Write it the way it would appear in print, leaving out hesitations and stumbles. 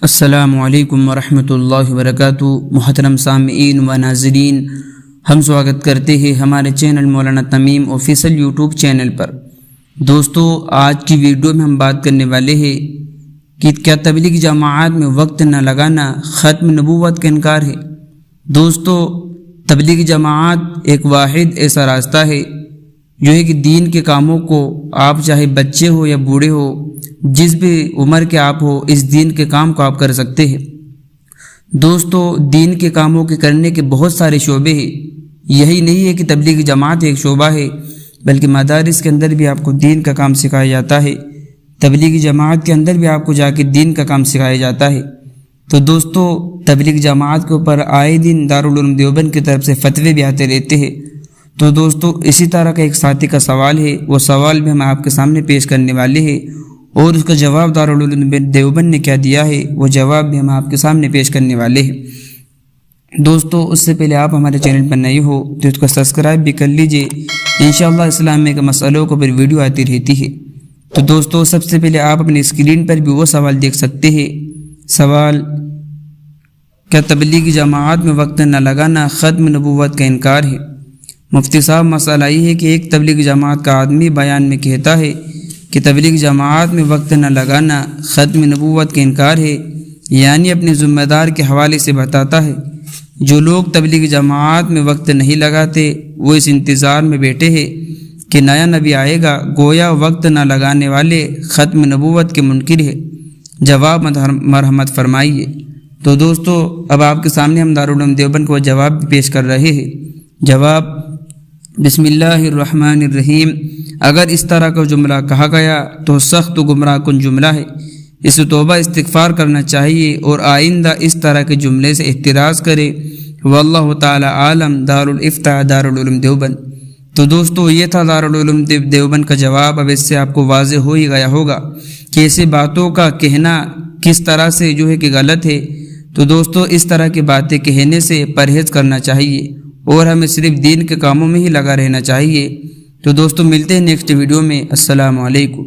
السلام علیکم ورحمۃ اللہ وبرکاتہ۔ محترم سامعین و ناظرین، ہم سواگت کرتے ہیں ہمارے چینل مولانا تمیم آفیشیل یوٹیوب چینل پر۔ دوستو، آج کی ویڈیو میں ہم بات کرنے والے ہیں کہ کیا تبلیغ جماعت میں وقت نہ لگانا ختم نبوت کا انکار ہے۔ دوستو، تبلیغ جماعت ایک واحد ایسا راستہ ہے جو ہے کہ دین کے کاموں کو آپ چاہے بچے ہو یا بوڑھے ہو، جس بھی عمر کے آپ ہو، اس دین کے کام کو آپ کر سکتے ہیں۔ دوستو، دین کے کاموں کے کرنے کے بہت سارے شعبے ہیں۔ یہی نہیں ہے کہ تبلیغ جماعت ایک شعبہ ہے، بلکہ مدارس کے اندر بھی آپ کو دین کا کام سکھایا جاتا ہے۔ تبلیغ جماعت کے اندر بھی آپ کو جا کے دین کا کام سکھایا جاتا ہے۔ تو دوستو، تبلیغ جماعت کے اوپر آئے دن دارالعلوم دیوبند کی طرف سے فتوے بھی آتے رہتے ہیں۔ تو دوستو، اسی طرح کا ایک ساتھی کا سوال ہے، وہ سوال بھی ہم آپ کے سامنے پیش کرنے والے ہیں، اور اس کا جواب دارالعلوم دیوبند نے کیا دیا ہے وہ جواب بھی ہم آپ کے سامنے پیش کرنے والے ہیں۔ دوستو، اس سے پہلے آپ ہمارے چینل پر نئے ہو تو اس کو سبسکرائب بھی کر لیجئے، انشاءاللہ اسلام کے مسئلوں کو پر ویڈیو آتی رہتی ہے۔ تو دوستو، سب سے پہلے آپ اپنی اسکرین پر بھی وہ سوال دیکھ سکتے ہیں۔ سوال: کیا تبلیغ جماعت میں وقت نہ لگانا ختم نبوت کا انکار ہے؟ مفتی صاحب، مسئلہ یہ ہے کہ ایک تبلیغ جماعت کا آدمی بیان میں کہتا ہے کہ تبلیغ جماعت میں وقت نہ لگانا ختم نبوت کا انکار ہے، یعنی اپنے ذمہ دار کے حوالے سے بتاتا ہے جو لوگ تبلیغ جماعت میں وقت نہیں لگاتے وہ اس انتظار میں بیٹھے ہیں کہ نیا نبی آئے گا، گویا وقت نہ لگانے والے ختم نبوت کے منکر ہے۔ جواب مرحمت فرمائیے۔ تو دوستو، اب آپ کے سامنے ہم دارالعلوم دیوبند کو جواب بھی پیش کر رہے ہیں۔ جواب: بسم اللہ الرحمن الرحیم۔ اگر اس طرح کا جملہ کہا گیا تو سخت گمراہ کن جملہ ہے، اسے توبہ استغفار کرنا چاہیے اور آئندہ اس طرح کے جملے سے احتراز کرے۔ واللہ تعالی عالم۔ دارالفتاء دارالعلوم دیوبند۔ تو دوستو، یہ تھا دارالعلوم دیوبند کا جواب۔ اب اس سے آپ کو واضح ہو ہی گیا ہوگا کہ ایسی باتوں کا کہنا کس طرح سے جو ہے کہ غلط ہے۔ تو دوستو، اس طرح کی باتیں کہنے سے پرہیز کرنا چاہیے اور ہمیں صرف دین کے کاموں میں ہی لگا رہنا چاہیے۔ تو دوستو، ملتے ہیں نیکسٹ ویڈیو میں۔ السلام علیکم۔